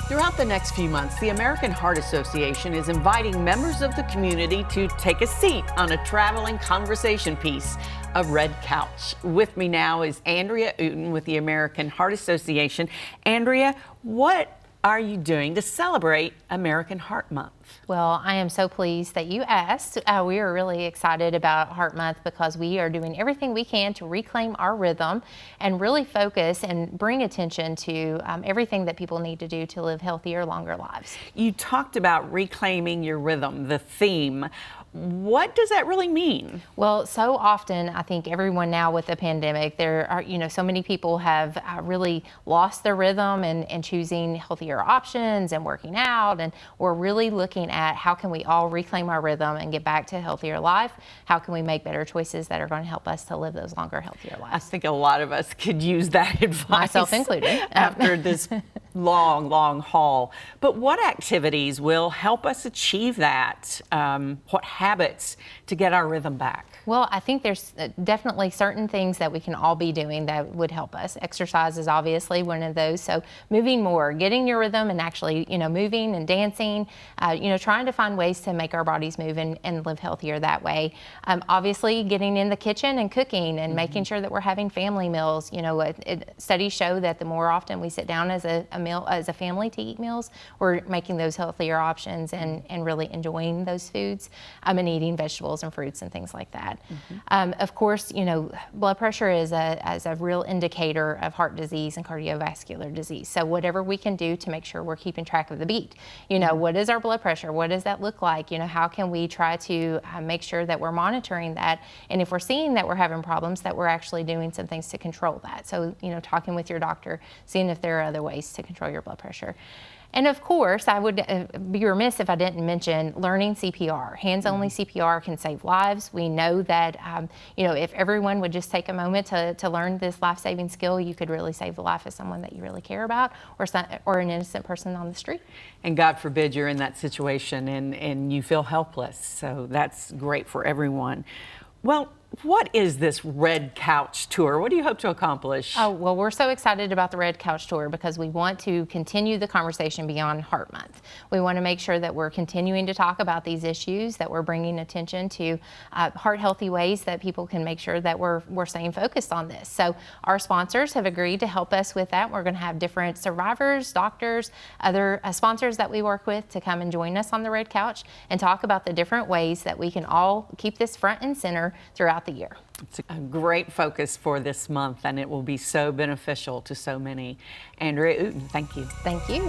Throughout the next few months, the American Heart Association is inviting members of the community to take a seat on a traveling conversation piece, a red couch. With me now is Andrea Uten with the American Heart Association. Andrea, what are you doing to celebrate American Heart Month? Well, I am so pleased that you asked. We are really excited about Heart Month because we are doing everything we can to reclaim our rhythm and really focus and bring attention to everything that people need to do to live healthier, longer lives. You talked about reclaiming your rhythm, the theme. What does that really mean? Well, so often, I think everyone now with the pandemic, there are, so many people have really lost their rhythm and choosing healthier options and working out. And we're really looking at how can we all reclaim our rhythm and get back to a healthier life? How can we make better choices that are going to help us to live those longer, healthier lives? I think a lot of us could use that advice. Myself included. After this long haul. But what activities will help us achieve that? What habits to get our rhythm back? Well, I think there's definitely certain things that we can all be doing that would help us. Exercise is obviously one of those. So moving more, getting your rhythm and actually, moving and dancing, trying to find ways to make our bodies move and live healthier that way. Obviously getting in the kitchen and cooking and making sure that we're having family meals. Studies show that the more often we sit down as a meal, as a family to eat meals, we're making those healthier options and really enjoying those foods and eating vegetables and fruits and things like that. Of course, blood pressure is a real indicator of heart disease and cardiovascular disease. So whatever we can do to make sure we're keeping track of the beat. What is our blood pressure? What does that look like? How can we try to make sure that we're monitoring that? And if we're seeing that we're having problems, that we're actually doing some things to control that. So, talking with your doctor, seeing if there are other ways to control your blood pressure. And of course, I would be remiss if I didn't mention learning CPR. Hands-only CPR can save lives. We know that, if everyone would just take a moment to learn this life-saving skill, you could really save the life of someone that you really care about or an innocent person on the street. And God forbid you're in that situation and you feel helpless. So that's great for everyone. Well, what is this Red Couch Tour? What do you hope to accomplish? Oh, well, we're so excited about the Red Couch Tour because we want to continue the conversation beyond Heart Month. We want to make sure that we're continuing to talk about these issues, that we're bringing attention to heart-healthy ways that people can make sure that we're staying focused on this. So our sponsors have agreed to help us with that. We're going to have different survivors, doctors, other sponsors that we work with to come and join us on the Red Couch and talk about the different ways that we can all keep this front and center throughout the year. It's a great focus for this month, and it will be so beneficial to so many. Andrea Uten, thank you. Thank you.